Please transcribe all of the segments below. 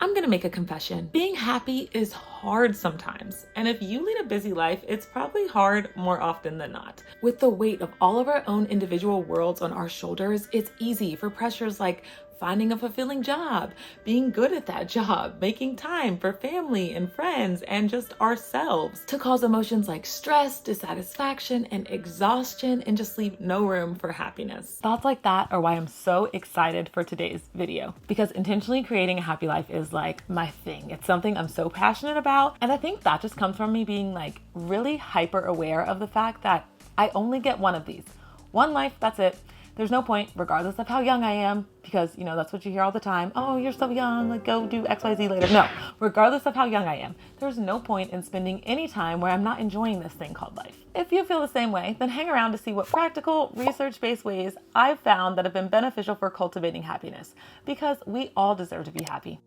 I'm gonna make a confession. Being happy is hard sometimes. And if you lead a busy life, it's probably hard more often than not. With the weight of all of our own individual worlds on our shoulders, it's easy for pressures like finding a fulfilling job, being good at that job, making time for family and friends, and just ourselves to cause emotions like stress, dissatisfaction, and exhaustion, and just leave no room for happiness. Thoughts like that are why I'm so excited for today's video, because intentionally creating a happy life is like my thing. It's something I'm so passionate about. And I think that just comes from me being like really hyper aware of the fact that I only get one of these. One life, that's it. There's no point, regardless of how young I am, because, that's what you hear all the time. Oh, you're so young, like go do XYZ later. No, regardless of how young I am, there's no point in spending any time where I'm not enjoying this thing called life. If you feel the same way, then hang around to see what practical, research-based ways I've found that have been beneficial for cultivating happiness, because we all deserve to be happy.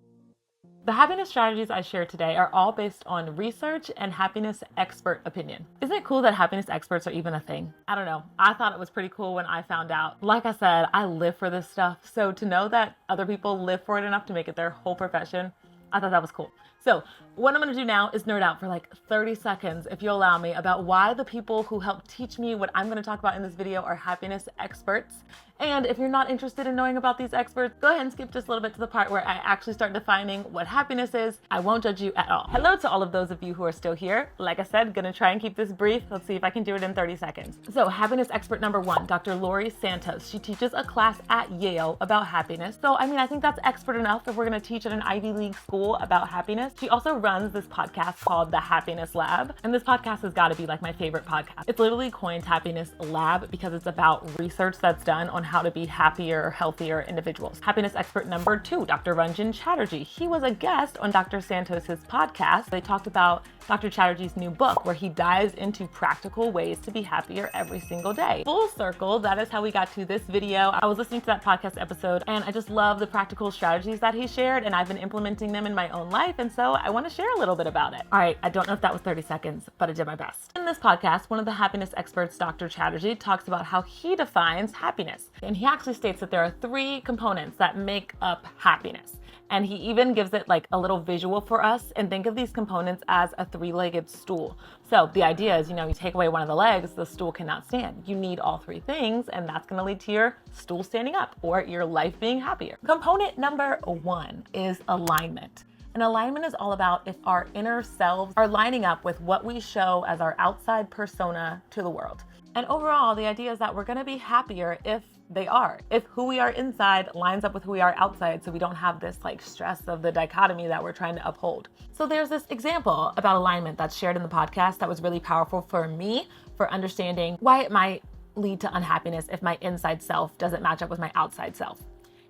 The happiness strategies I share today are all based on research and happiness expert opinion. Isn't it cool that happiness experts are even a thing? I don't know. I thought it was pretty cool when I found out. Like I said, I live for this stuff. So to know that other people live for it enough to make it their whole profession, I thought that was cool. So what I'm going to do now is nerd out for like 30 seconds, if you'll allow me, about why the people who helped teach me what I'm going to talk about in this video are happiness experts. And if you're not interested in knowing about these experts, go ahead and skip just a little bit to the part where I actually start defining what happiness is. I won't judge you at all. Hello to all of those of you who are still here. Like I said, gonna try and keep this brief. Let's see if I can do it in 30 seconds. So happiness expert number one, Dr. Laurie Santos. She teaches a class at Yale about happiness. So, I think that's expert enough if we're gonna teach at an Ivy League school about happiness. She also runs this podcast called The Happiness Lab. And this podcast has gotta be like my favorite podcast. It's literally coined Happiness Lab because it's about research that's done on how to be happier, healthier individuals. Happiness expert number two, Dr. Ranjan Chatterjee. He was a guest on Dr. Santos's podcast. They talked about Dr. Chatterjee's new book where he dives into practical ways to be happier every single day. Full circle, that is how we got to this video. I was listening to that podcast episode and I just love the practical strategies that he shared, and I've been implementing them in my own life, and so I want to share a little bit about it. All right, I don't know if that was 30 seconds, but I did my best. In this podcast, one of the happiness experts, Dr. Chatterjee, talks about how he defines happiness. And he actually states that there are three components that make up happiness. And he even gives it like a little visual for us, and think of these components as a three-legged stool. So the idea is, you take away one of the legs, the stool cannot stand. You need all three things, and that's gonna lead to your stool standing up or your life being happier. Component number one is alignment. And alignment is all about if our inner selves are lining up with what we show as our outside persona to the world. And overall, the idea is that we're gonna be happier if they are. If who we are inside lines up with who we are outside, so we don't have this like stress of the dichotomy that we're trying to uphold. So there's this example about alignment that's shared in the podcast that was really powerful for me for understanding why it might lead to unhappiness if my inside self doesn't match up with my outside self.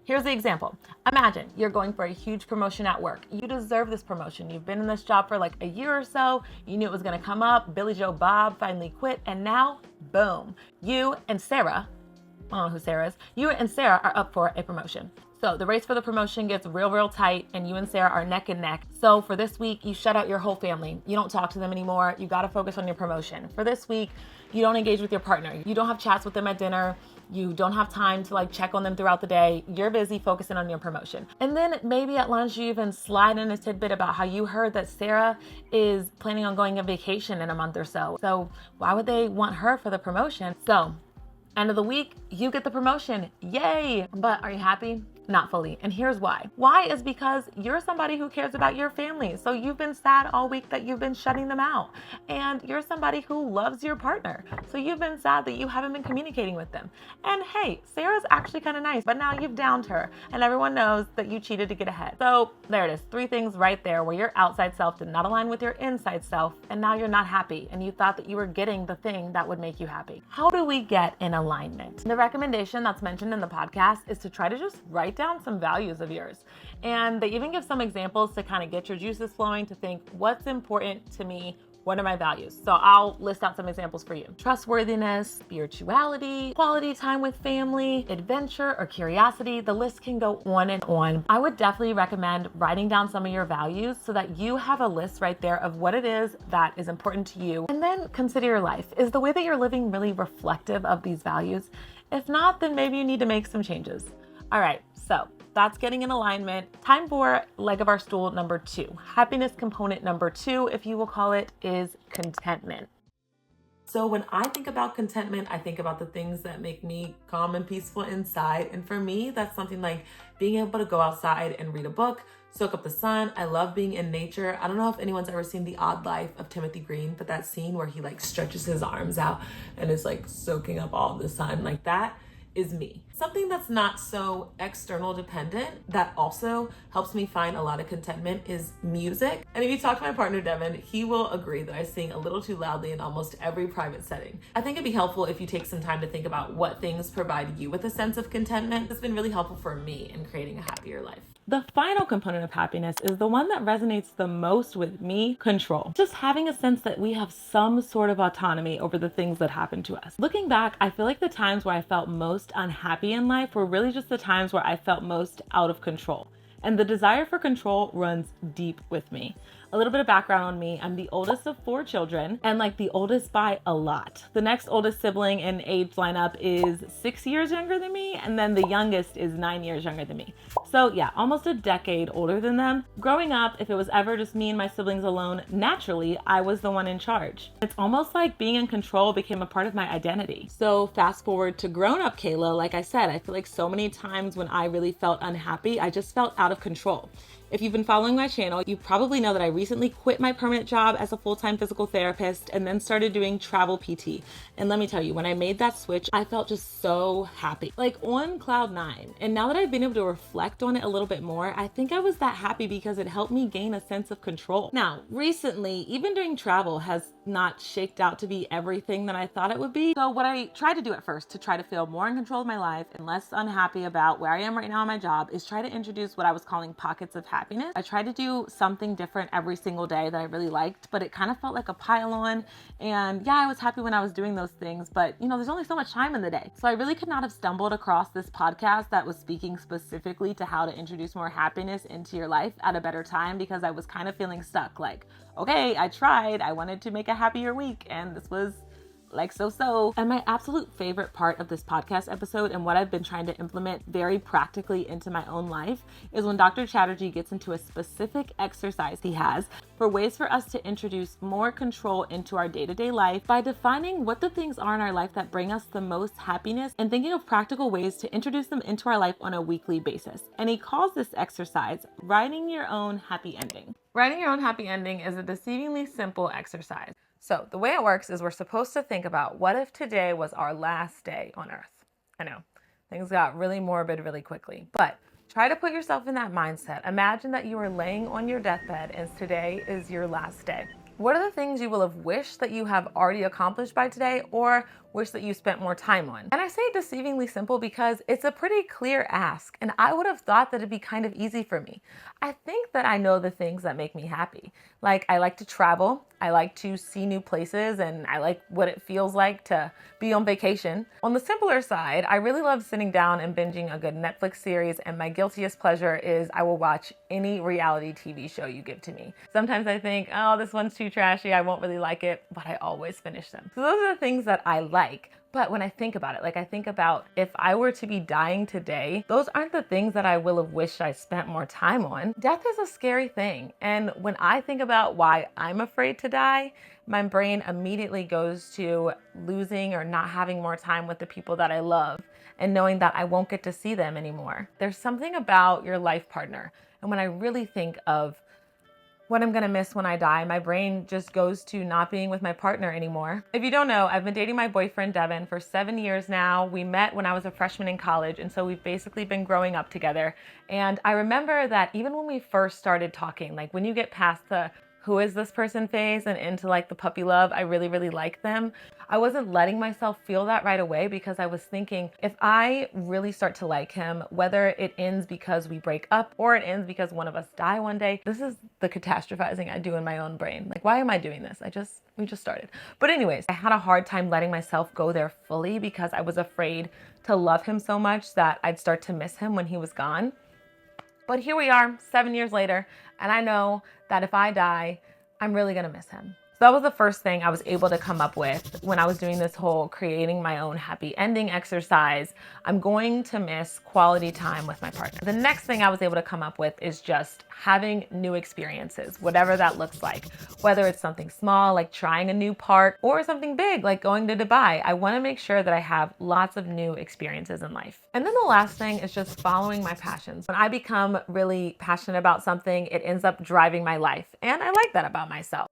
Here's the example. Imagine you're going for a huge promotion at work. You deserve this promotion. You've been in this job for like a year or so. You knew it was gonna come up. Billy Joe Bob finally quit. And now, boom, you and Sarah, I don't know who Sarah is, you and Sarah are up for a promotion. So the race for the promotion gets real tight, and you and Sarah are neck and neck. So for this week, you shut out your whole family. You don't talk to them anymore. You gotta focus on your promotion. For this week, you don't engage with your partner. You don't have chats with them at dinner. You don't have time to like check on them throughout the day. You're busy focusing on your promotion. And then maybe at lunch, you even slide in a tidbit about how you heard that Sarah is planning on going on vacation in a month or so. So why would they want her for the promotion? So end of the week, you get the promotion. Yay! But are you happy? Not fully. And here's why. Why is because you're somebody who cares about your family. So you've been sad all week that you've been shutting them out. And you're somebody who loves your partner. So you've been sad that you haven't been communicating with them. And hey, Sarah's actually kind of nice, but now you've downed her and everyone knows that you cheated to get ahead. So there it is. Three things right there where your outside self did not align with your inside self, and now you're not happy and you thought that you were getting the thing that would make you happy. How do we get in alignment? The recommendation that's mentioned in the podcast is to try to just write down some values of yours. And they even give some examples to kind of get your juices flowing, to think what's important to me. What are my values? So I'll list out some examples for you. Trustworthiness, spirituality, quality time with family, adventure or curiosity. The list can go on and on. I would definitely recommend writing down some of your values so that you have a list right there of what it is that is important to you. And then consider your life. Is the way that you're living really reflective of these values? If not, then maybe you need to make some changes. All right, so that's getting in alignment. Time for leg of our stool number 2. Happiness component number 2, if you will call it, is contentment. So when I think about contentment, I think about the things that make me calm and peaceful inside. And for me, that's something like being able to go outside and read a book, soak up the sun. I love being in nature. I don't know if anyone's ever seen The Odd Life of Timothy Green, but that scene where he like stretches his arms out and is like soaking up all the sun, like that is me. Something that's not so external dependent that also helps me find a lot of contentment is music. And if you talk to my partner Devin, he will agree that I sing a little too loudly in almost every private setting. I think it'd be helpful if you take some time to think about what things provide you with a sense of contentment. It's been really helpful for me in creating a happier life. The final component of happiness is the one that resonates the most with me: control. Just having a sense that we have some sort of autonomy over the things that happen to us. Looking back, I feel like the times where I felt most unhappy in life were really just the times where I felt most out of control. And the desire for control runs deep with me. A little bit of background on me: I'm the oldest of 4 children, and like the oldest by a lot. The next oldest sibling in age lineup is 6 years younger than me, and then the youngest is 9 years younger than me. So yeah, almost a decade older than them. Growing up, if it was ever just me and my siblings alone, naturally, I was the one in charge. It's almost like being in control became a part of my identity. So fast forward to grown-up Kayla, like I said, I feel like so many times when I really felt unhappy, I just felt out of control. If you've been following my channel, you probably know that I recently quit my permanent job as a full-time physical therapist and then started doing travel PT. And let me tell you, when I made that switch, I felt just so happy, like on cloud 9. And now that I've been able to reflect on it a little bit more, I think I was that happy because it helped me gain a sense of control. Now, recently, even doing travel has not shaked out to be everything that I thought it would be. So what I tried to do at first to try to feel more in control of my life and less unhappy about where I am right now in my job is try to introduce what I was calling pockets of happiness. I tried to do something different every single day that I really liked, but it kind of felt like a pile on. And yeah, I was happy when I was doing those things, but you know, there's only so much time in the day. So I really could not have stumbled across this podcast that was speaking specifically to how to introduce more happiness into your life at a better time, because I was kind of feeling stuck. Like, okay, I tried, I wanted to make a happier week, and this was like so. And my absolute favorite part of this podcast episode, and what I've been trying to implement very practically into my own life, is when Dr. Chatterjee gets into a specific exercise he has for ways for us to introduce more control into our day-to-day life by defining what the things are in our life that bring us the most happiness and thinking of practical ways to introduce them into our life on a weekly basis. And he calls this exercise writing your own happy ending. Writing your own happy ending is a deceivingly simple exercise. So the way it works is we're supposed to think about, what if today was our last day on earth? I know, things got really morbid really quickly, but try to put yourself in that mindset. Imagine that you are laying on your deathbed and today is your last day. What are the things you will have wished that you have already accomplished by today, or wish that you spent more time on? And I say deceivingly simple because it's a pretty clear ask, and I would have thought that it'd be kind of easy for me. I think that I know the things that make me happy. Like, I like to travel, I like to see new places, and I like what it feels like to be on vacation. On the simpler side, I really love sitting down and binging a good Netflix series, and my guiltiest pleasure is I will watch any reality TV show you give to me. Sometimes I think, oh, this one's too trashy, I won't really like it, but I always finish them. So those are the things that I like. But when I think about it, like I think about if I were to be dying today, those aren't the things that I will have wished I spent more time on. Death is a scary thing. And when I think about why I'm afraid to die, my brain immediately goes to losing or not having more time with the people that I love and knowing that I won't get to see them anymore. There's something about your life partner. And when I really think of what I'm gonna miss when I die, my brain just goes to not being with my partner anymore. If you don't know, I've been dating my boyfriend Devin for 7 years now. We met when I was a freshman in college, and so we've basically been growing up together. And I remember that even when we first started talking, like when you get past the who is this person phase and into like the puppy love, I really, really like them, I wasn't letting myself feel that right away because I was thinking, if I really start to like him, whether it ends because we break up or it ends because one of us die one day, this is the catastrophizing I do in my own brain. Like, why am I doing this? We just started. But anyways, I had a hard time letting myself go there fully because I was afraid to love him so much that I'd start to miss him when he was gone. But here we are 7 years later, and I know that if I die, I'm really gonna miss him. that was the first thing I was able to come up with when I was doing this whole creating my own happy ending exercise. I'm going to miss quality time with my partner. The next thing I was able to come up with is just having new experiences, whatever that looks like. Whether it's something small like trying a new park or something big like going to Dubai, I want to make sure that I have lots of new experiences in life. And then the last thing is just following my passions. When I become really passionate about something, it ends up driving my life. And I like that about myself.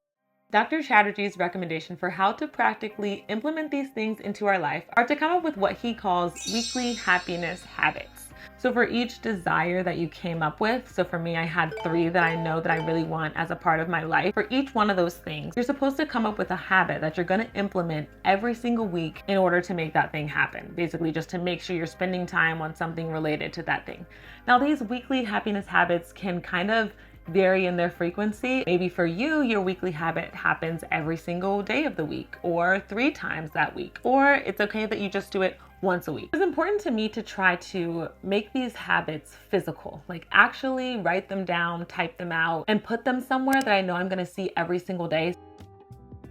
Dr. Chatterjee's recommendation for how to practically implement these things into our life are to come up with what he calls weekly happiness habits. So for each desire that you came up with, so for me, I had 3 that I know that I really want as a part of my life. For each one of those things, you're supposed to come up with a habit that you're going to implement every single week in order to make that thing happen. Basically, just to make sure you're spending time on something related to that thing. Now, these weekly happiness habits can kind of vary in their frequency. Maybe for you, your weekly habit happens every single day of the week or 3 times that week, or it's okay that you just do it once a week. It's important to me to try to make these habits physical, like actually write them down, type them out, and put them somewhere that I know I'm gonna see every single day.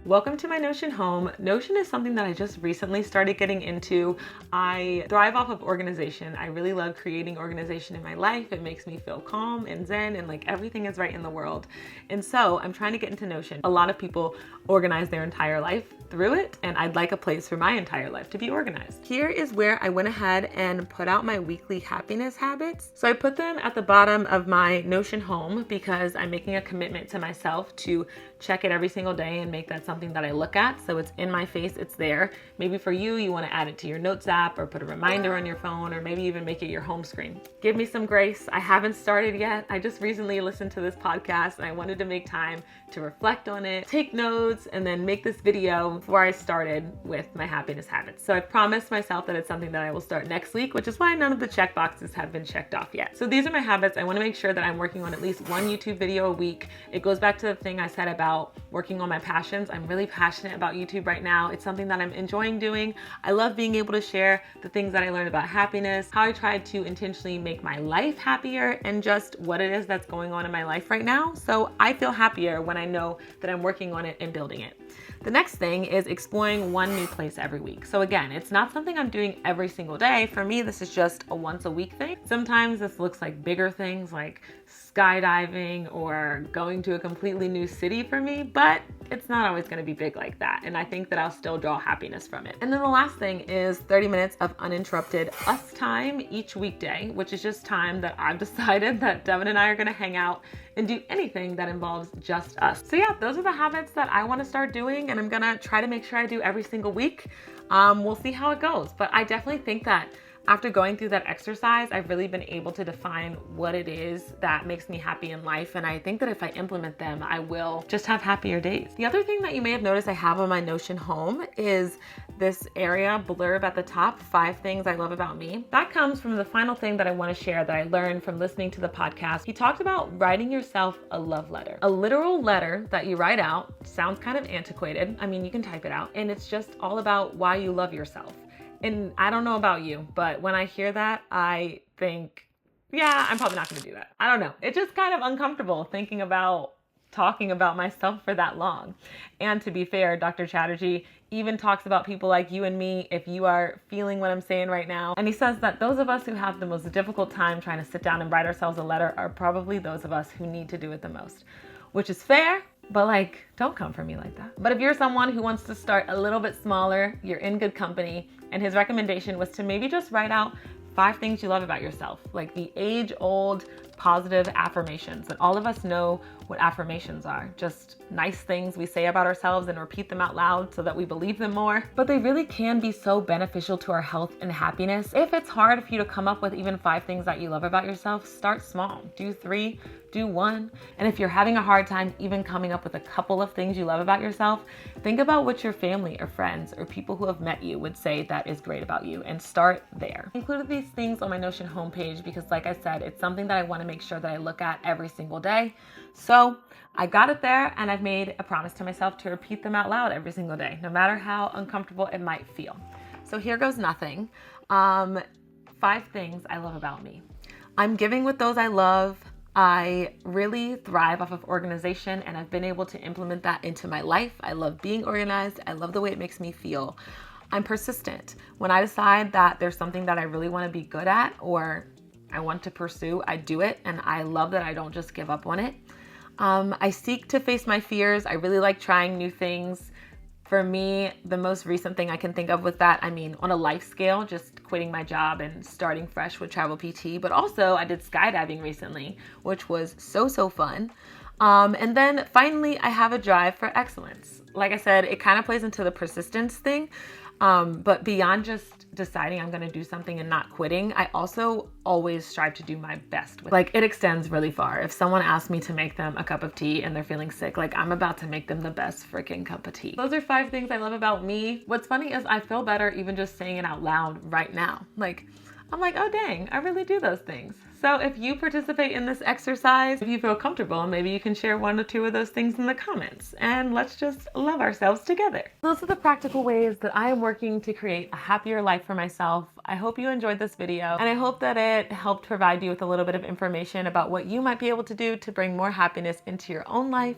Welcome to my Notion home. Notion is something that I just recently started getting into. I thrive off of organization. I really love creating organization in my life. It makes me feel calm and zen and like everything is right in the world. And so I'm trying to get into Notion. A lot of people organize their entire life through it, and I'd like a place for my entire life to be organized. Here is where I went ahead and put out my weekly happiness habits. So I put them at the bottom of my Notion home because I'm making a commitment to myself to check it every single day and make that something that I look at. So it's in my face, it's there. Maybe for you, you want to add it to your notes app or put a reminder on your phone, or maybe even make it your home screen. Give me some grace. I haven't started yet. I just recently listened to this podcast and I wanted to make time to reflect on it, take notes, and then make this video before I started with my happiness habits. So I promised myself that it's something that I will start next week, which is why none of the check boxes have been checked off yet. So these are my habits. I want to make sure that I'm working on at least 1 YouTube video a week. It goes back to the thing I said about working on my passions. I'm really passionate about YouTube right now. It's something that I'm enjoying doing. I love being able to share the things that I learned about happiness, how I tried to intentionally make my life happier, and just what it is that's going on in my life right now. So I feel happier when I know that I'm working on it and building it. The next thing is exploring 1 new place every week. So again, it's not something I'm doing every single day. For me, this is just a once a week thing. Sometimes this looks like bigger things like skydiving or going to a completely new city for me, but it's not always going to be big like that. And I think that I'll still draw happiness from it. And then the last thing is 30 minutes of uninterrupted us time each weekday, which is just time that I've decided that Devin and I are going to hang out and do anything that involves just us. So yeah, those are the habits that I want to start doing, and I'm going to try to make sure I do every single week. We'll see how it goes, but I definitely think that after going through that exercise, I've really been able to define what it is that makes me happy in life. And I think that if I implement them, I will just have happier days. The other thing that you may have noticed I have on my Notion home is this area blurb at the top, 5 things I love about me. That comes from the final thing that I want to share that I learned from listening to the podcast. He talked about writing yourself a love letter, a literal letter that you write out. Sounds kind of antiquated. I mean, you can type it out, and it's just all about why you love yourself. And I don't know about you, but when I hear that, I think, yeah, I'm probably not going to do that. I don't know. It's just kind of uncomfortable thinking about talking about myself for that long. And to be fair, Dr. Chatterjee even talks about people like you and me if you are feeling what I'm saying right now. And he says that those of us who have the most difficult time trying to sit down and write ourselves a letter are probably those of us who need to do it the most, which is fair. But like, don't come for me like that. But if you're someone who wants to start a little bit smaller, you're in good company. And his recommendation was to maybe just write out 5 things you love about yourself, like the age-old positive affirmations. And all of us know what affirmations are, just nice things we say about ourselves and repeat them out loud so that we believe them more. But they really can be so beneficial to our health and happiness. If it's hard for you to come up with even 5 things that you love about yourself, start small. Do 3, do 1. And if you're having a hard time even coming up with a couple of things you love about yourself, think about what your family or friends or people who have met you would say that is great about you, and start there. I included these things on my Notion homepage because, like I said, it's something that I want to make sure that I look at every single day. So I got it there, and I've made a promise to myself to repeat them out loud every single day, no matter how uncomfortable it might feel. So here goes nothing. 5 things I love about me. I'm giving with those I love. I really thrive off of organization, and I've been able to implement that into my life. I love being organized. I love the way it makes me feel. I'm persistent. When I decide that there's something that I really want to be good at or I want to pursue, I do it, and I love that I don't just give up on it. I seek to face my fears. I really like trying new things. For me, the most recent thing I can think of with that, I mean, on a life scale, just quitting my job and starting fresh with Travel PT, but also I did skydiving recently, which was so fun. And then finally, I have a drive for excellence. Like I said, it kind of plays into the persistence thing. But beyond just deciding I'm going to do something and not quitting, I also always strive to do my best with it. Like, it extends really far. If someone asks me to make them a cup of tea and they're feeling sick, like, I'm about to make them the best freaking cup of tea. Those are 5 things I love about me. What's funny is I feel better even just saying it out loud right now. Like, I'm like, oh dang, I really do those things. So if you participate in this exercise, if you feel comfortable, maybe you can share 1 or 2 of those things in the comments, and let's just love ourselves together. Those are the practical ways that I am working to create a happier life for myself. I hope you enjoyed this video, and I hope that it helped provide you with a little bit of information about what you might be able to do to bring more happiness into your own life.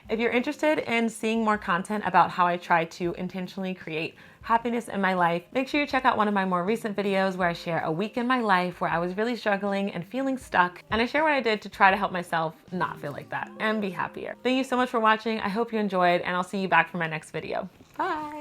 If you're interested in seeing more content about how I try to intentionally create happiness in my life, make sure you check out one of my more recent videos where I share a week in my life where I was really struggling and feeling stuck, and I share what I did to try to help myself not feel like that and be happier. Thank you so much for watching. I hope you enjoyed, and I'll see you back for my next video. Bye.